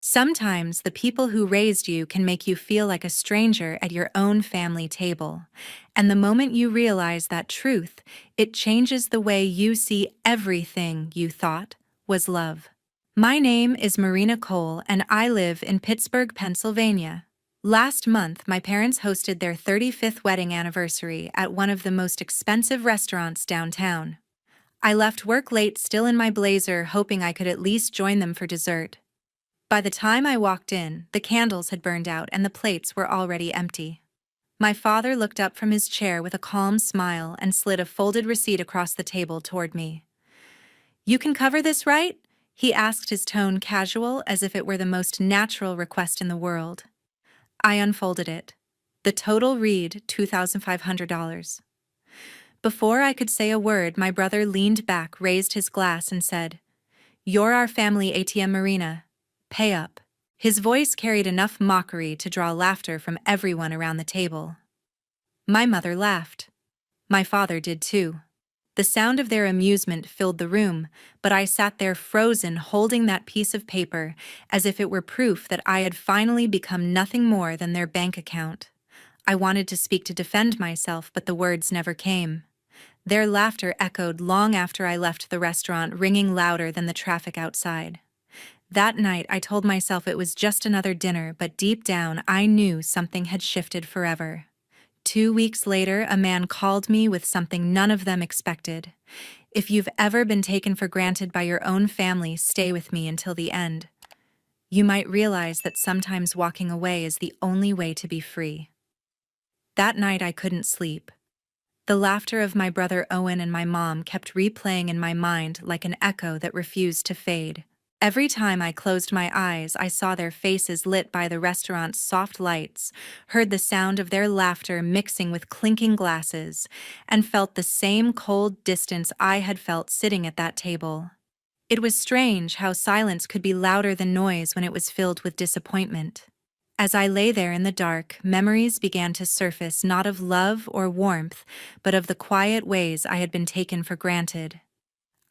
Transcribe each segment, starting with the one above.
Sometimes the people who raised you can make you feel like a stranger at your own family table. And the moment you realize that truth, it changes the way you see everything you thought was love. My name is Marina Cole, and I live in Pittsburgh, Pennsylvania. Last month, my parents hosted their 35th wedding anniversary at one of the most expensive restaurants downtown. I left work late, still in my blazer, hoping I could at least join them for dessert. By the time I walked in, the candles had burned out and the plates were already empty. My father looked up from his chair with a calm smile and slid a folded receipt across the table toward me. "You can cover this, right?" he asked, his tone casual, as if it were the most natural request in the world. I unfolded it. The total read $2,500. Before I could say a word, my brother leaned back, raised his glass, and said, "You're our family ATM, Marina. Pay up." His voice carried enough mockery to draw laughter from everyone around the table. My mother laughed. My father did too. The sound of their amusement filled the room, but I sat there frozen, holding that piece of paper as if it were proof that I had finally become nothing more than their bank account. I wanted to speak to defend myself, but the words never came. Their laughter echoed long after I left the restaurant, ringing louder than the traffic outside. That night, I told myself it was just another dinner, but deep down, I knew something had shifted forever. 2 weeks later, a man called me with something none of them expected. "If you've ever been taken for granted by your own family, stay with me until the end. You might realize that sometimes walking away is the only way to be free." That night, I couldn't sleep. The laughter of my brother Owen and my mom kept replaying in my mind like an echo that refused to fade. Every time I closed my eyes, I saw their faces lit by the restaurant's soft lights, heard the sound of their laughter mixing with clinking glasses, and felt the same cold distance I had felt sitting at that table. It was strange how silence could be louder than noise when it was filled with disappointment. As I lay there in the dark, memories began to surface, not of love or warmth, but of the quiet ways I had been taken for granted.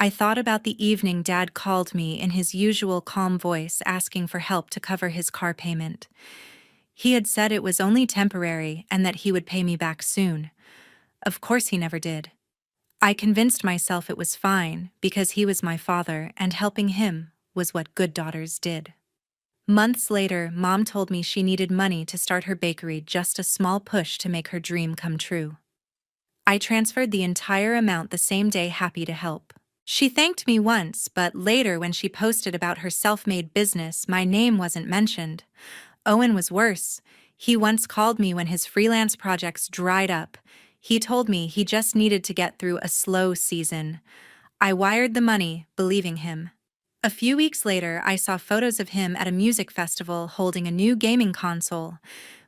I thought about the evening Dad called me in his usual calm voice, asking for help to cover his car payment. He had said it was only temporary and that he would pay me back soon. Of course he never did. I convinced myself it was fine because he was my father and helping him was what good daughters did. Months later, Mom told me she needed money to start her bakery, just a small push to make her dream come true. I transferred the entire amount the same day, happy to help. She thanked me once, but later when she posted about her self-made business, my name wasn't mentioned. Owen was worse. He once called me when his freelance projects dried up. He told me he just needed to get through a slow season. I wired the money, believing him. A few weeks later, I saw photos of him at a music festival holding a new gaming console.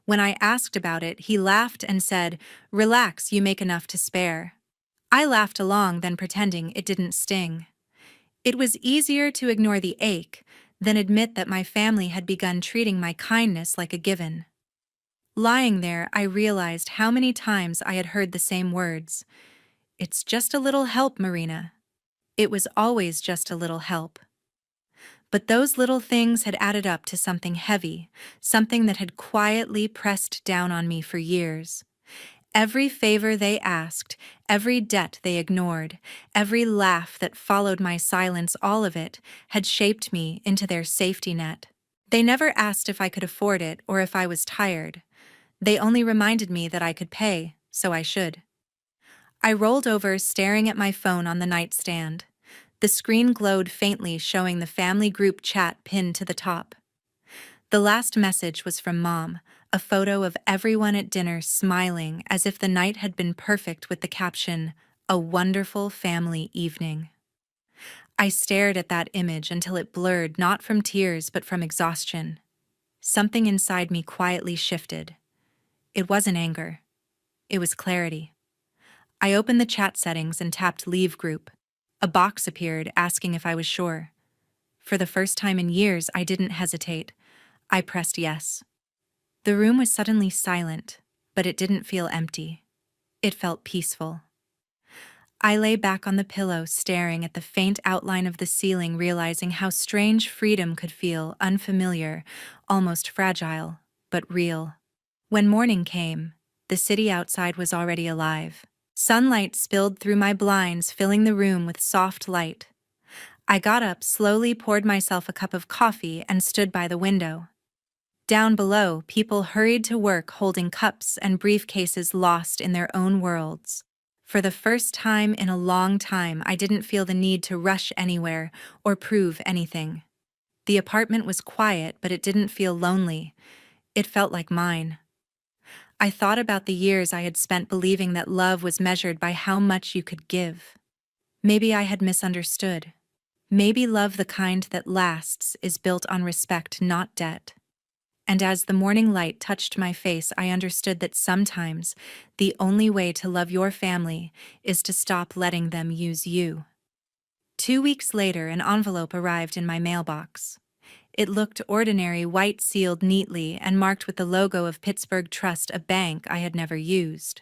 When I asked about it, he laughed and said, "Relax, you make enough to spare." I laughed along, then pretending it didn't sting. It was easier to ignore the ache than admit that my family had begun treating my kindness like a given. Lying there, I realized how many times I had heard the same words. "It's just a little help, Marina." It was always just a little help. But those little things had added up to something heavy, something that had quietly pressed down on me for years. Every favor they asked, every debt they ignored, every laugh that followed my silence, all of it had shaped me into their safety net. They never asked if I could afford it or if I was tired. They only reminded me that I could pay, so I should. I rolled over, staring at my phone on the nightstand. The screen glowed faintly, showing the family group chat pinned to the top. The last message was from Mom, a photo of everyone at dinner smiling as if the night had been perfect, with the caption, "A wonderful family evening." I stared at that image until it blurred, not from tears but from exhaustion. Something inside me quietly shifted. It wasn't anger. It was clarity. I opened the chat settings and tapped Leave Group. A box appeared asking if I was sure. For the first time in years, I didn't hesitate. I pressed yes. The room was suddenly silent, but it didn't feel empty. It felt peaceful. I lay back on the pillow, staring at the faint outline of the ceiling, realizing how strange freedom could feel, unfamiliar, almost fragile, but real. When morning came, the city outside was already alive. Sunlight spilled through my blinds, filling the room with soft light. I got up, slowly poured myself a cup of coffee, and stood by the window. Down below, people hurried to work, holding cups and briefcases, lost in their own worlds. For the first time in a long time, I didn't feel the need to rush anywhere or prove anything. The apartment was quiet, but it didn't feel lonely. It felt like mine. I thought about the years I had spent believing that love was measured by how much you could give. Maybe I had misunderstood. Maybe love, the kind that lasts, is built on respect, not debt. And as the morning light touched my face, I understood that sometimes the only way to love your family is to stop letting them use you. 2 weeks later, an envelope arrived in my mailbox. It looked ordinary, white, sealed neatly, and marked with the logo of Pittsburgh Trust, a bank I had never used.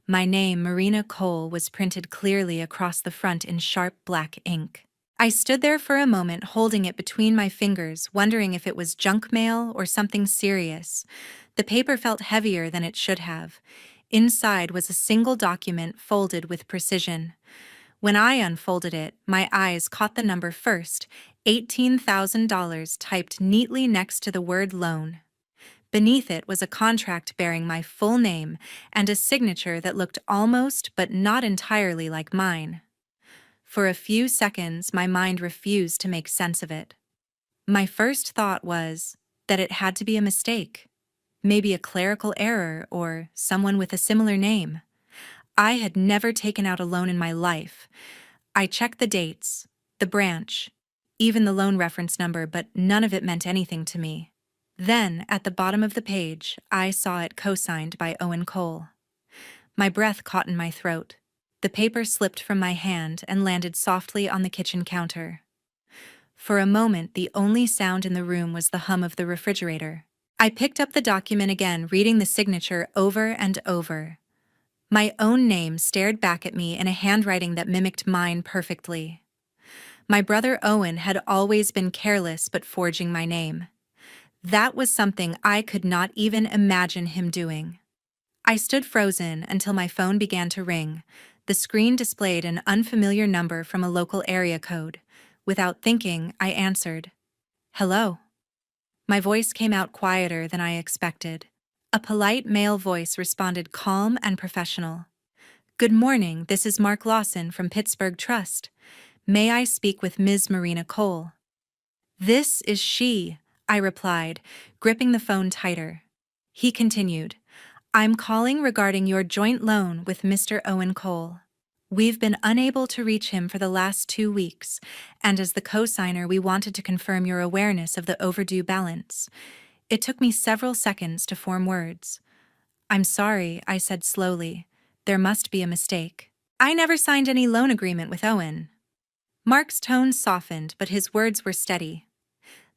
My name, Marina Cole, was printed clearly across the front in sharp black ink. I stood there for a moment, holding it between my fingers, wondering if it was junk mail or something serious. The paper felt heavier than it should have. Inside was a single document, folded with precision. When I unfolded it, my eyes caught the number first, $18,000, typed neatly next to the word loan. Beneath it was a contract bearing my full name and a signature that looked almost but not entirely like mine. For a few seconds, my mind refused to make sense of it. My first thought was that it had to be a mistake, maybe a clerical error or someone with a similar name. I had never taken out a loan in my life. I checked the dates, the branch, even the loan reference number, but none of it meant anything to me. Then, at the bottom of the page, I saw it co-signed by Owen Cole. My breath caught in my throat. The paper slipped from my hand and landed softly on the kitchen counter. For a moment, the only sound in the room was the hum of the refrigerator. I picked up the document again, reading the signature over and over. My own name stared back at me in a handwriting that mimicked mine perfectly. My brother Owen had always been careless but forging my name. That was something I could not even imagine him doing. I stood frozen until my phone began to ring. The screen displayed an unfamiliar number from a local area code. Without thinking, I answered. "Hello." My voice came out quieter than I expected. A polite male voice responded, calm and professional. "Good morning, this is Mark Lawson from Pittsburgh Trust. May I speak with Ms. Marina Cole?" "This is she," I replied, gripping the phone tighter. He continued. "I'm calling regarding your joint loan with Mr. Owen Cole. We've been unable to reach him for the last 2 weeks, and as the co-signer, we wanted to confirm your awareness of the overdue balance." It took me several seconds to form words. "I'm sorry," I said slowly. "There must be a mistake. I never signed any loan agreement with Owen." Mark's tone softened, but his words were steady.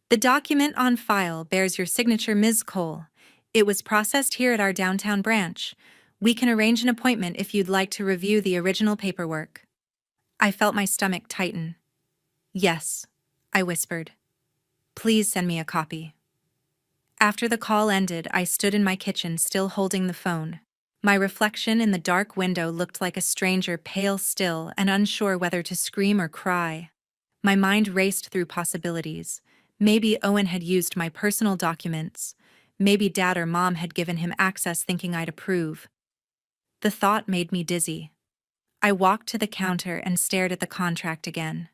"The document on file bears your signature, Ms. Cole. It was processed here at our downtown branch. We can arrange an appointment if you'd like to review the original paperwork." I felt my stomach tighten. "Yes," I whispered. "Please send me a copy." After the call ended, I stood in my kitchen, still holding the phone. My reflection in the dark window looked like a stranger, pale still and unsure whether to scream or cry. My mind raced through possibilities. Maybe Owen had used my personal documents. Maybe Dad or Mom had given him access thinking I'd approve. The thought made me dizzy. I walked to the counter and stared at the contract again.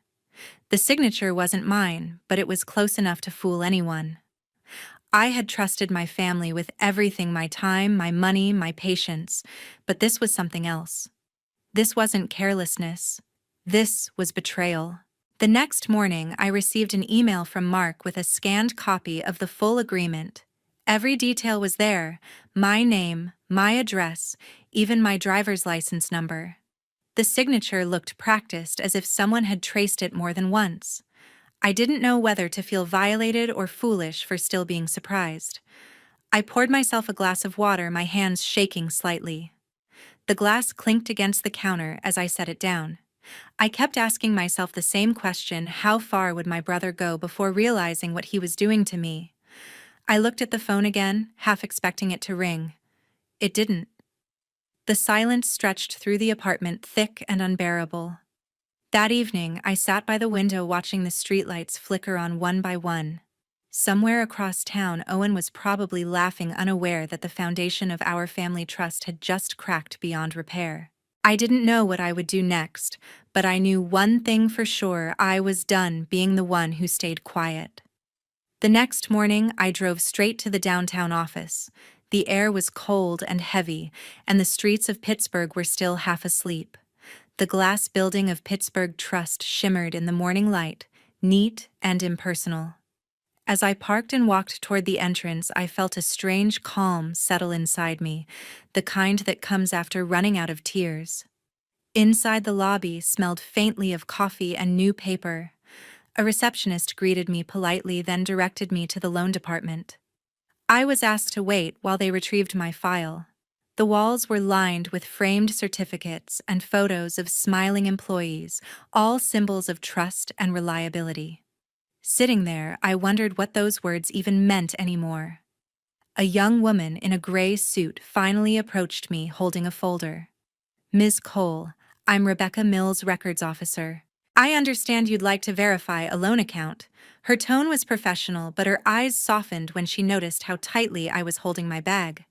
The signature wasn't mine, but it was close enough to fool anyone. I had trusted my family with everything, my time, my money, my patience, but this was something else. This wasn't carelessness. This was betrayal. The next morning, I received an email from Mark with a scanned copy of the full agreement. Every detail was there: my name, my address, even my driver's license number. The signature looked practiced, as if someone had traced it more than once. I didn't know whether to feel violated or foolish for still being surprised. I poured myself a glass of water, my hands shaking slightly. The glass clinked against the counter as I set it down. I kept asking myself the same question: how far would my brother go before realizing what he was doing to me? I looked at the phone again, half expecting it to ring. It didn't. The silence stretched through the apartment, thick and unbearable. That evening, I sat by the window watching the streetlights flicker on one by one. Somewhere across town, Owen was probably laughing, unaware that the foundation of our family trust had just cracked beyond repair. I didn't know what I would do next, but I knew one thing for sure: I was done being the one who stayed quiet. The next morning, I drove straight to the downtown office. The air was cold and heavy, and the streets of Pittsburgh were still half asleep. The glass building of Pittsburgh Trust shimmered in the morning light, neat and impersonal. As I parked and walked toward the entrance, I felt a strange calm settle inside me, the kind that comes after running out of tears. Inside, the lobby smelled faintly of coffee and new paper. A receptionist greeted me politely, then directed me to the loan department. I was asked to wait while they retrieved my file. The walls were lined with framed certificates and photos of smiling employees, all symbols of trust and reliability. Sitting there, I wondered what those words even meant anymore. A young woman in a gray suit finally approached me, holding a folder. "Ms. Cole, I'm Rebecca Mills, records officer. I understand you'd like to verify a loan account." Her tone was professional, but her eyes softened when she noticed how tightly I was holding my bag.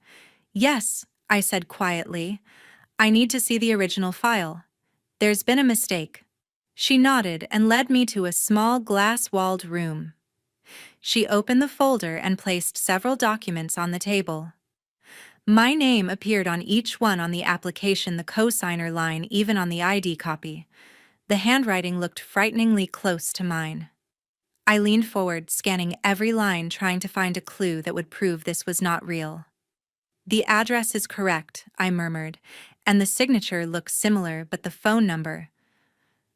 "Yes," I said quietly. "I need to see the original file. There's been a mistake." She nodded and led me to a small glass-walled room. She opened the folder and placed several documents on the table. My name appeared on each one: on the application, the cosigner line, even on the ID copy. The handwriting looked frighteningly close to mine. I leaned forward, scanning every line, trying to find a clue that would prove this was not real. "The address is correct," I murmured, "and the signature looks similar, but the phone number—"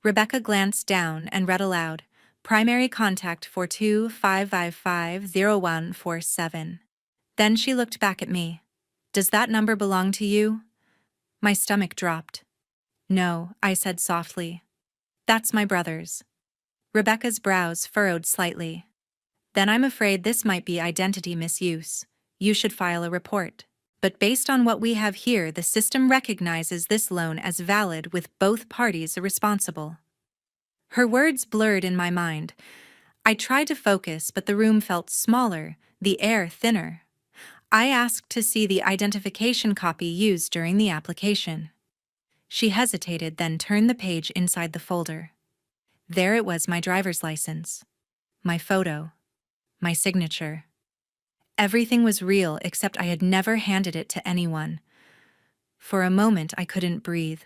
Rebecca glanced down and read aloud, "Primary contact 42-555-0147. Then she looked back at me. "Does that number belong to you?" My stomach dropped. "No," I said softly. "That's my brother's." Rebecca's brows furrowed slightly. "Then I'm afraid this might be identity misuse. You should file a report. But based on what we have here, the system recognizes this loan as valid with both parties responsible." Her words blurred in my mind. I tried to focus, but the room felt smaller, the air thinner. I asked to see the identification copy used during the application. She hesitated, then turned the page inside the folder. There it was: my driver's license, my photo, my signature. Everything was real, except I had never handed it to anyone. For a moment, I couldn't breathe.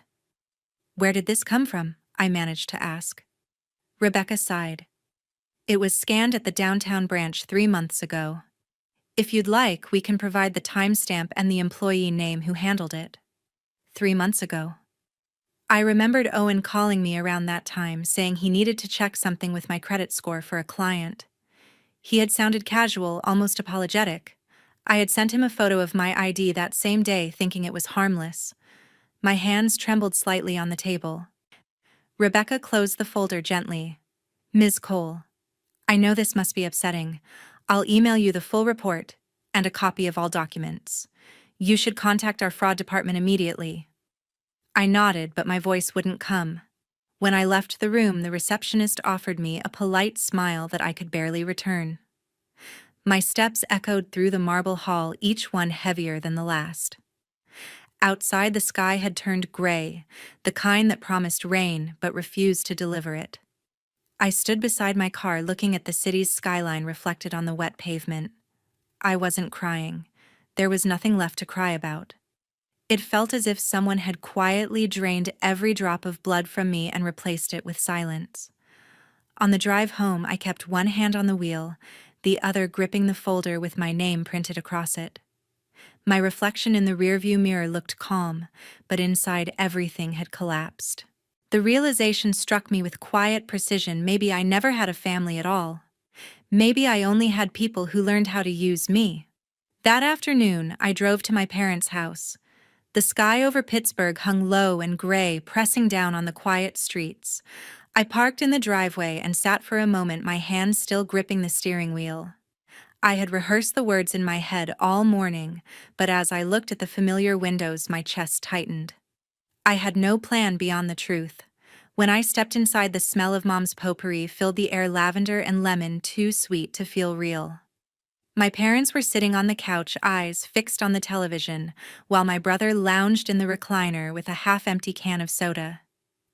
"Where did this come from?" I managed to ask. Rebecca sighed. "It was scanned at the downtown branch 3 months ago. If you'd like, we can provide the timestamp and the employee name who handled it." 3 months ago. I remembered Owen calling me around that time, saying he needed to check something with my credit score for a client. He had sounded casual, almost apologetic. I had sent him a photo of my ID that same day, thinking it was harmless. My hands trembled slightly on the table. Rebecca closed the folder gently. "Ms. Cole, I know this must be upsetting. I'll email you the full report and a copy of all documents. You should contact our fraud department immediately." I nodded, but my voice wouldn't come. When I left the room, the receptionist offered me a polite smile that I could barely return. My steps echoed through the marble hall, each one heavier than the last. Outside, the sky had turned gray, the kind that promised rain but refused to deliver it. I stood beside my car, looking at the city's skyline reflected on the wet pavement. I wasn't crying. There was nothing left to cry about. It felt as if someone had quietly drained every drop of blood from me and replaced it with silence. On the drive home, I kept one hand on the wheel, the other gripping the folder with my name printed across it. My reflection in the rearview mirror looked calm, but inside everything had collapsed. The realization struck me with quiet precision: maybe I never had a family at all. Maybe I only had people who learned how to use me. That afternoon, I drove to my parents' house. The sky over Pittsburgh hung low and gray, pressing down on the quiet streets. I parked in the driveway and sat for a moment, my hands still gripping the steering wheel. I had rehearsed the words in my head all morning, but as I looked at the familiar windows, my chest tightened. I had no plan beyond the truth. When I stepped inside, the smell of Mom's potpourri filled the air, lavender and lemon, too sweet to feel real. My parents were sitting on the couch, eyes fixed on the television, while my brother lounged in the recliner with a half-empty can of soda.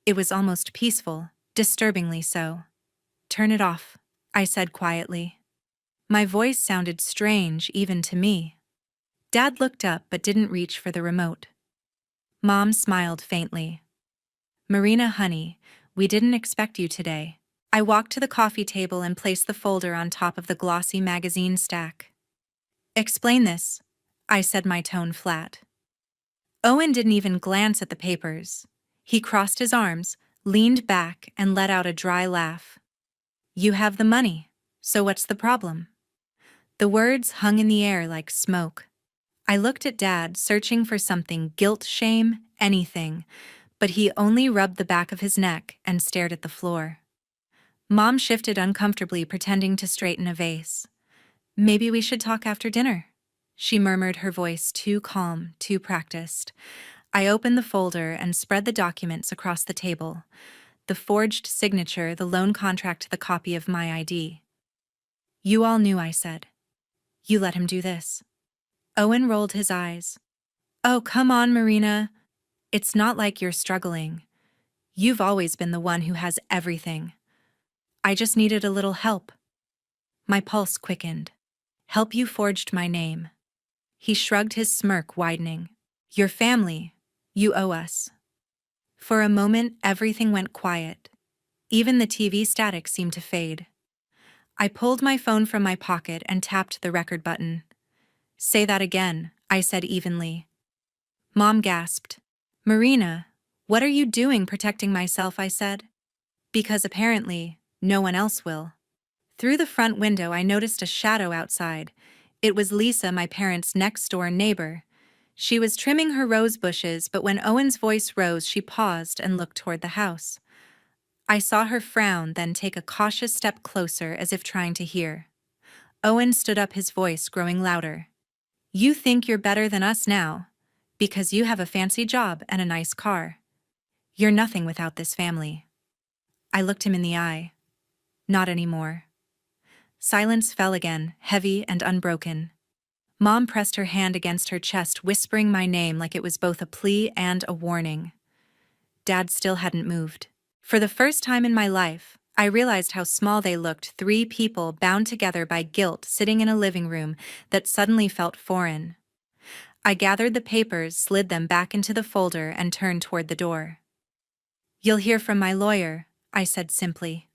It was almost peaceful, disturbingly so. "Turn it off," I said quietly. My voice sounded strange even to me. Dad looked up but didn't reach for the remote. Mom smiled faintly. "Marina, honey, we didn't expect you today." I walked to the coffee table and placed the folder on top of the glossy magazine stack. "Explain this," I said, my tone flat. Owen didn't even glance at the papers. He crossed his arms, leaned back, and let out a dry laugh. "You have the money, so what's the problem?" The words hung in the air like smoke. I looked at Dad, searching for something, guilt, shame, anything, but he only rubbed the back of his neck and stared at the floor. Mom shifted uncomfortably, pretending to straighten a vase. "Maybe we should talk after dinner," she murmured, her voice too calm, too practiced. I opened the folder and spread the documents across the table. The forged signature, the loan contract, the copy of my ID. "You all knew," I said. "You let him do this." Owen rolled his eyes. "Oh, come on, Marina. It's not like you're struggling. You've always been the one who has everything. I just needed a little help." My pulse quickened. "Help? You forged my name." He shrugged, his smirk widening. "Your family. You owe us." For a moment, everything went quiet. Even the TV static seemed to fade. I pulled my phone from my pocket and tapped the record button. "Say that again," I said evenly. Mom gasped. "Marina, what are you doing?" "Protecting myself," I said. "Because apparently, no one else will." Through the front window, I noticed a shadow outside. It was Lisa, my parents' next-door neighbor. She was trimming her rose bushes, but when Owen's voice rose, she paused and looked toward the house. I saw her frown, then take a cautious step closer, as if trying to hear. Owen stood up, his voice growing louder. "You think you're better than us now, because you have a fancy job and a nice car. You're nothing without this family." I looked him in the eye. "Not anymore." Silence fell again, heavy and unbroken. Mom pressed her hand against her chest, whispering my name like it was both a plea and a warning. Dad still hadn't moved. For the first time in my life, I realized how small they looked, three people bound together by guilt sitting in a living room that suddenly felt foreign. I gathered the papers, slid them back into the folder, and turned toward the door. "You'll hear from my lawyer," I said simply.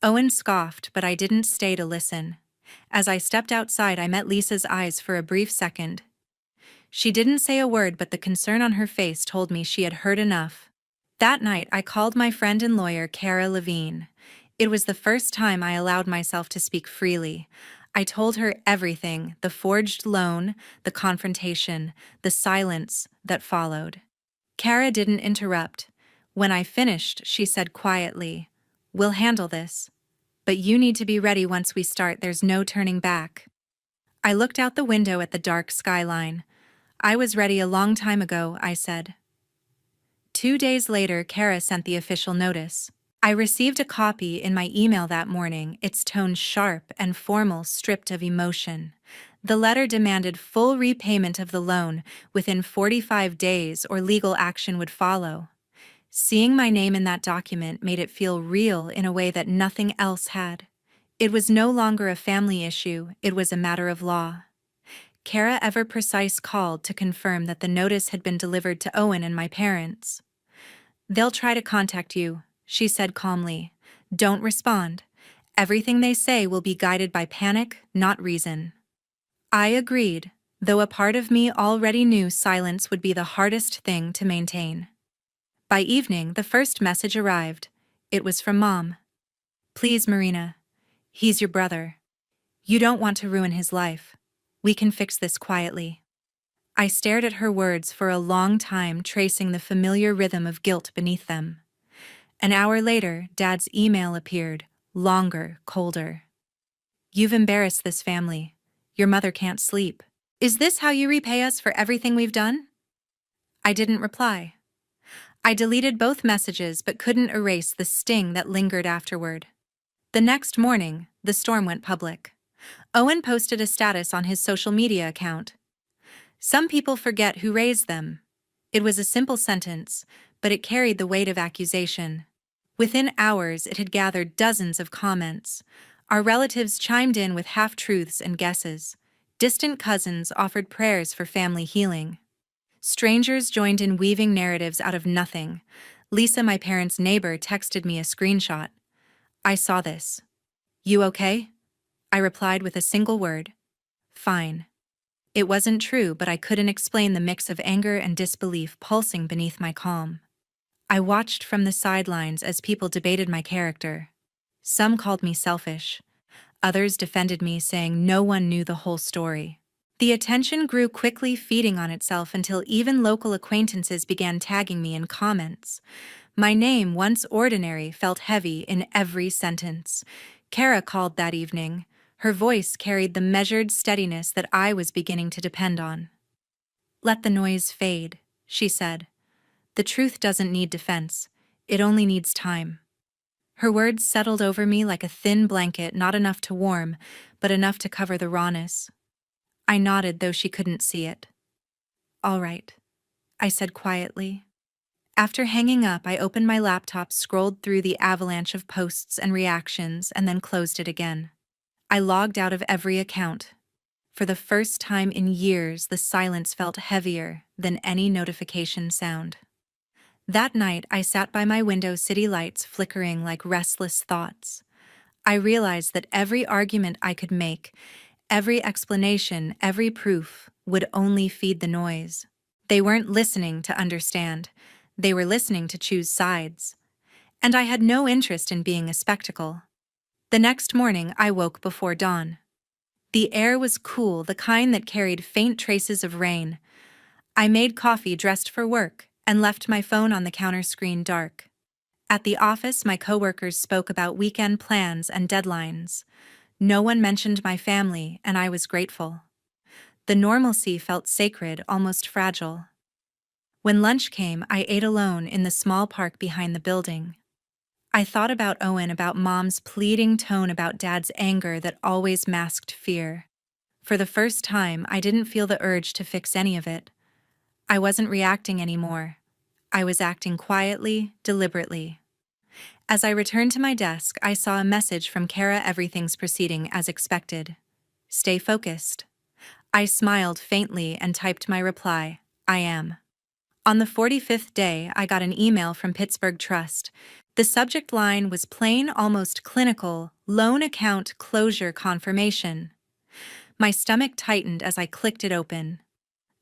Owen scoffed, but I didn't stay to listen. As I stepped outside, I met Lisa's eyes for a brief second. She didn't say a word, but the concern on her face told me she had heard enough. That night, I called my friend and lawyer, Kara Levine. It was the first time I allowed myself to speak freely. I told her everything: the forged loan, the confrontation, the silence that followed. Kara didn't interrupt. When I finished, she said quietly, "We'll handle this. But you need to be ready once we start. There's no turning back." I looked out the window at the dark skyline. "I was ready a long time ago," I said. 2 days later, Kara sent the official notice. I received a copy in my email that morning, its tone sharp and formal, stripped of emotion. The letter demanded full repayment of the loan within 45 days or legal action would follow. Seeing my name in that document made it feel real in a way that nothing else had. It was no longer a family issue, it was a matter of law. Kara ever precise called to confirm that the notice had been delivered to Owen and my parents. "They'll try to contact you," she said calmly. "Don't respond. Everything they say will be guided by panic, not reason." I agreed, though a part of me already knew silence would be the hardest thing to maintain. By evening, the first message arrived. It was from Mom. "Please, Marina. He's your brother. You don't want to ruin his life. We can fix this quietly." I stared at her words for a long time, tracing the familiar rhythm of guilt beneath them. An hour later, Dad's email appeared, longer, colder. "You've embarrassed this family. Your mother can't sleep. Is this how you repay us for everything we've done?" I didn't reply. I deleted both messages but couldn't erase the sting that lingered afterward. The next morning, the storm went public. Owen posted a status on his social media account. "Some people forget who raised them." It was a simple sentence, but it carried the weight of accusation. Within hours, it had gathered dozens of comments. Our relatives chimed in with half-truths and guesses. Distant cousins offered prayers for family healing. Strangers joined in weaving narratives out of nothing. Lisa, my parents' neighbor, texted me a screenshot. "I saw this. You okay?" I replied with a single word. "Fine." It wasn't true, but I couldn't explain the mix of anger and disbelief pulsing beneath my calm. I watched from the sidelines as people debated my character. Some called me selfish. Others defended me, saying no one knew the whole story. The attention grew quickly, feeding on itself until even local acquaintances began tagging me in comments. My name, once ordinary, felt heavy in every sentence. Kara called that evening. Her voice carried the measured steadiness that I was beginning to depend on. "Let the noise fade," she said. "The truth doesn't need defense. It only needs time." Her words settled over me like a thin blanket, not enough to warm, but enough to cover the rawness. I nodded, though she couldn't see it. "All right," I said quietly. After hanging up, I opened my laptop, scrolled through the avalanche of posts and reactions, and then closed it again. I logged out of every account. For the first time in years, the silence felt heavier than any notification sound. That night, I sat by my window, city lights flickering like restless thoughts. I realized that every argument I could make, every explanation, every proof, would only feed the noise. They weren't listening to understand. They were listening to choose sides. And I had no interest in being a spectacle. The next morning, I woke before dawn. The air was cool, the kind that carried faint traces of rain. I made coffee, dressed for work, and left my phone on the counter screen dark. At the office, my coworkers spoke about weekend plans and deadlines. No one mentioned my family, and I was grateful. The normalcy felt sacred, almost fragile. When lunch came, I ate alone in the small park behind the building. I thought about Owen, about Mom's pleading tone, about Dad's anger that always masked fear. For the first time, I didn't feel the urge to fix any of it. I wasn't reacting anymore. I was acting quietly, deliberately. As I returned to my desk, I saw a message from Kara. "Everything's proceeding as expected. Stay focused." I smiled faintly and typed my reply, "I am." On the 45th day, I got an email from Pittsburgh Trust. The subject line was plain, almost clinical: "Loan account closure confirmation." My stomach tightened as I clicked it open.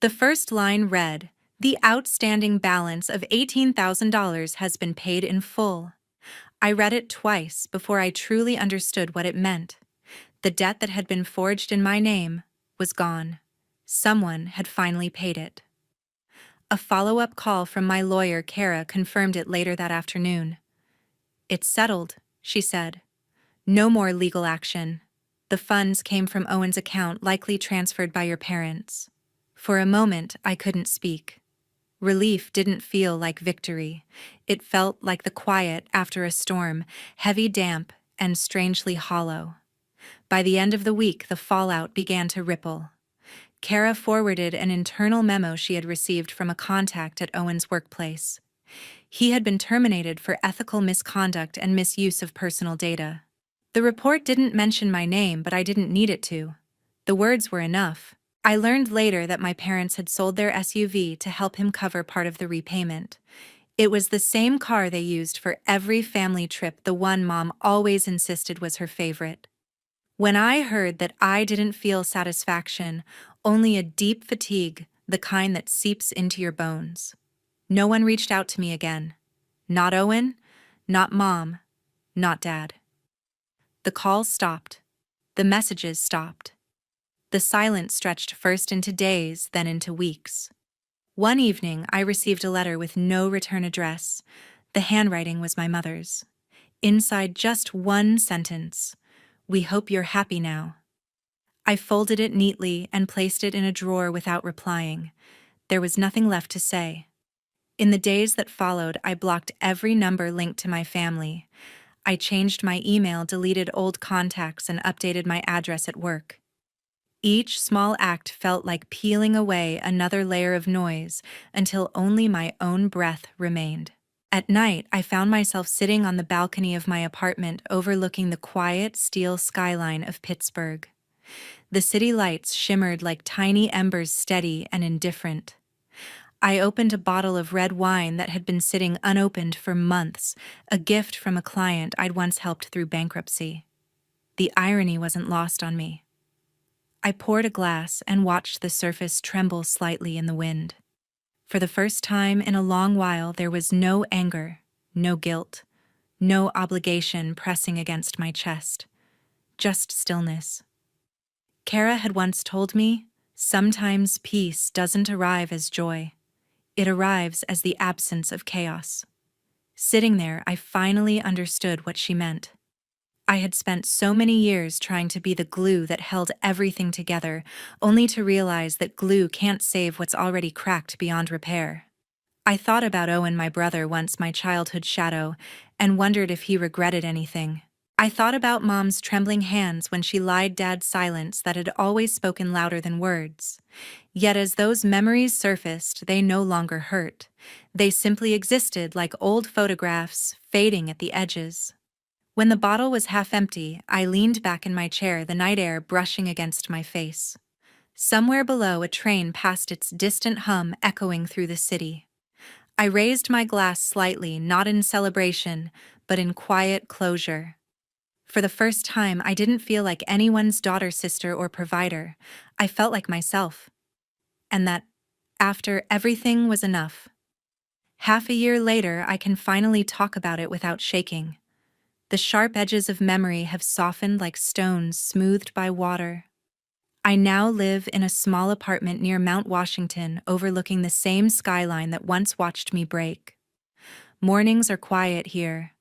The first line read, "The outstanding balance of $18,000 has been paid in full." I read it twice before I truly understood what it meant. The debt that had been forged in my name was gone. Someone had finally paid it. A follow-up call from my lawyer, Kara, confirmed it later that afternoon. "It's settled," she said. "No more legal action. The funds came from Owen's account, likely transferred by your parents." For a moment, I couldn't speak. Relief didn't feel like victory. It felt like the quiet after a storm, heavy, damp, and strangely hollow. By the end of the week, the fallout began to ripple. Kara forwarded an internal memo she had received from a contact at Owen's workplace. He had been terminated for ethical misconduct and misuse of personal data. The report didn't mention my name, but I didn't need it to. The words were enough. I learned later that my parents had sold their SUV to help him cover part of the repayment. It was the same car they used for every family trip, the one Mom always insisted was her favorite. When I heard that, I didn't feel satisfaction, only a deep fatigue, the kind that seeps into your bones. No one reached out to me again. Not Owen, not Mom, not Dad. The calls stopped. The messages stopped. The silence stretched first into days, then into weeks. One evening, I received a letter with no return address. The handwriting was my mother's. Inside just one sentence: "We hope you're happy now." I folded it neatly and placed it in a drawer without replying. There was nothing left to say. In the days that followed, I blocked every number linked to my family. I changed my email, deleted old contacts, and updated my address at work. Each small act felt like peeling away another layer of noise until only my own breath remained. At night, I found myself sitting on the balcony of my apartment overlooking the quiet steel skyline of Pittsburgh. The city lights shimmered like tiny embers, steady and indifferent. I opened a bottle of red wine that had been sitting unopened for months, a gift from a client I'd once helped through bankruptcy. The irony wasn't lost on me. I poured a glass and watched the surface tremble slightly in the wind. For the first time in a long while, there was no anger, no guilt, no obligation pressing against my chest. Just stillness. Kara had once told me, sometimes peace doesn't arrive as joy. It arrives as the absence of chaos. Sitting there, I finally understood what she meant. I had spent so many years trying to be the glue that held everything together, only to realize that glue can't save what's already cracked beyond repair. I thought about Owen, my brother, once my childhood shadow, and wondered if he regretted anything. I thought about Mom's trembling hands when she lied Dad's silence that had always spoken louder than words. Yet as those memories surfaced, they no longer hurt. They simply existed like old photographs, fading at the edges. When the bottle was half empty, I leaned back in my chair, the night air brushing against my face. Somewhere below, a train passed, its distant hum echoing through the city. I raised my glass slightly, not in celebration, but in quiet closure. For the first time, I didn't feel like anyone's daughter, sister, or provider. I felt like myself. And that, after everything, was enough. Half a year later, I can finally talk about it without shaking. The sharp edges of memory have softened like stones smoothed by water. I now live in a small apartment near Mount Washington, overlooking the same skyline that once watched me break. Mornings are quiet here.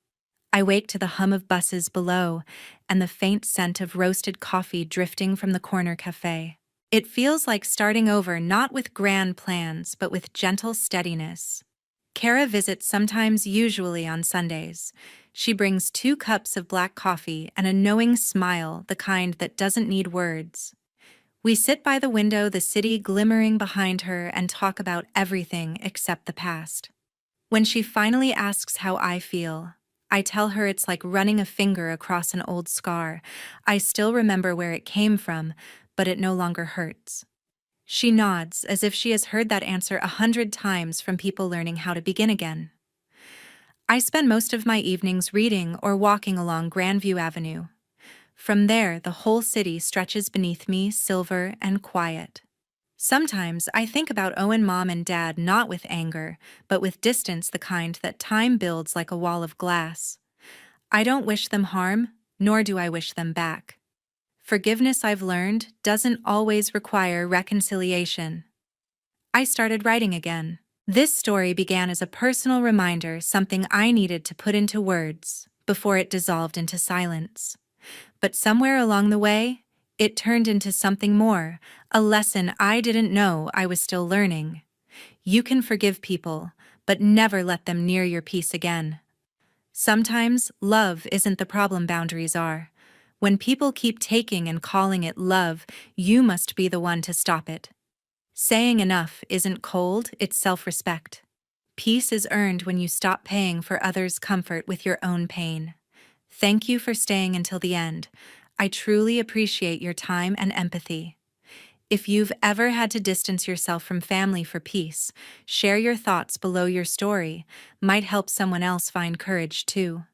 I wake to the hum of buses below and the faint scent of roasted coffee drifting from the corner cafe. It feels like starting over, not with grand plans, but with gentle steadiness. Kara visits sometimes, usually on Sundays. She brings 2 cups of black coffee and a knowing smile, the kind that doesn't need words. We sit by the window, the city glimmering behind her, and talk about everything except the past. When she finally asks how I feel, I tell her it's like running a finger across an old scar. I still remember where it came from, but it no longer hurts. She nods, as if she has heard that answer 100 times from people learning how to begin again. I spend most of my evenings reading or walking along Grandview Avenue. From there, the whole city stretches beneath me, silver and quiet. Sometimes I think about Owen, Mom, and Dad, not with anger, but with distance, the kind that time builds like a wall of glass. I don't wish them harm, nor do I wish them back. Forgiveness, I've learned, doesn't always require reconciliation. I started writing again. This story began as a personal reminder, something I needed to put into words, before it dissolved into silence. But somewhere along the way, it turned into something more, a lesson I didn't know I was still learning. You can forgive people, but never let them near your peace again. Sometimes love isn't the problem, boundaries are. When people keep taking and calling it love, you must be the one to stop it. Saying enough isn't cold, it's self-respect. Peace is earned when you stop paying for others' comfort with your own pain. Thank you for staying until the end. I truly appreciate your time and empathy. If you've ever had to distance yourself from family for peace, share your thoughts below. Your story might help someone else find courage too.